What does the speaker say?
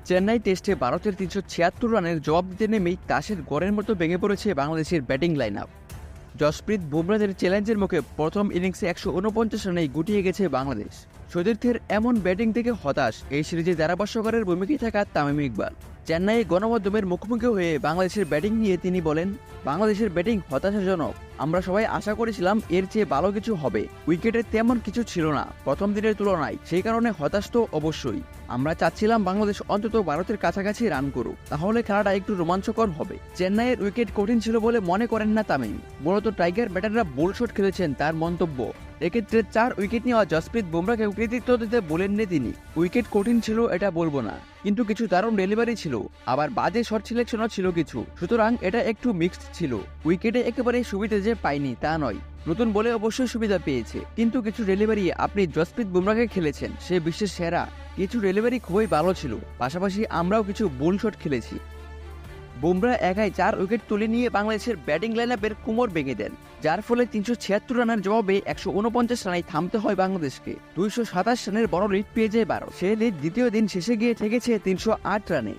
চেন্নাই টেস্টে ভারতের ৩৭৬ রানের জবাব দিতে নেমেই তাসের গড়ের মতো ভেঙে পড়েছে বাংলাদেশের ব্যাটিং লাইন আপ। জসপ্রীত বুমরাদের চ্যালেঞ্জের মুখে প্রথম ইনিংসে ১৪৯ রানেই গুটিয়ে গেছে বাংলাদেশ। সতীর্থের এমন ব্যাটিং থেকে হতাশ এই সিরিজে ধারাভাষ্যকারের ভূমিকায় থাকা তামিম ইকবাল। চেন্নাইয়ে গণমাধ্যমের মুখোমুখি হয়ে বাংলাদেশের ব্যাটিং নিয়ে তিনি বলেন, বাংলাদেশের ব্যাটিং হতাশাজনক। আমরা সবাই আশা করেছিলাম এর চেয়ে ভালো কিছু হবে। উইকেটে তেমন কিছু ছিল না প্রথম দিনের তুলনায়, সেই কারণে হতাশ তো অবশ্যই। আমরা চাচ্ছিলাম বাংলাদেশ অন্তত ভারতের কাছাকাছি রান করুক, তাহলে খেলাটা একটু রোমাঞ্চকর হবে। চেন্নাইয়ের উইকেট কঠিন ছিল বলে মনে করেন না তামিম, মূলত টাইগার ব্যাটাররা বোল্ড শট খেলেছেন তার মন্তব্য। এক্ষেত্রে ৪ উইকেট নেওয়া জসপ্রীত বুমরাকেও কৃতিত্ব দিতে বলেননি তিনি। উইকেট কঠিন ছিল এটা বলবো না, কিন্তু কিছু দারুণ ডেলিভারি ছিল, আবার বাজে শট সিলেকশনও ছিল কিছু, সুতরাং এটা একটু মিক্সড ছিল। উইকেটে একেবারে সুবিধা যে পাইনি তা নয়, নতুন বলে অবশ্যই সুবিধা পেয়েছে, কিন্তু কিছু ডেলিভারি আপনি জসপ্রীত বুমরাকে খেলেছেন, সে বিশ্বের সেরা। কিছু ডেলিভারি খুবই ভালো ছিল, পাশাপাশি আমরাও কিছু বোল্ড শট খেলেছি। বুমরা একাই ৪ উইকেট তুলে নিয়ে বাংলাদেশের ব্যাটিং লাইনআপের কোমর ভেঙে দেন, যার ফলে ৩৭৬ রানের জবাবে ১৪৯ রানে থামতে হয় বাংলাদেশকে। ২২৭ রানের বড় লিড পেয়ে যায় ভারত। সে লিড দ্বিতীয় দিন শেষে গিয়ে ঠেকেছে ৩০৮ রানে।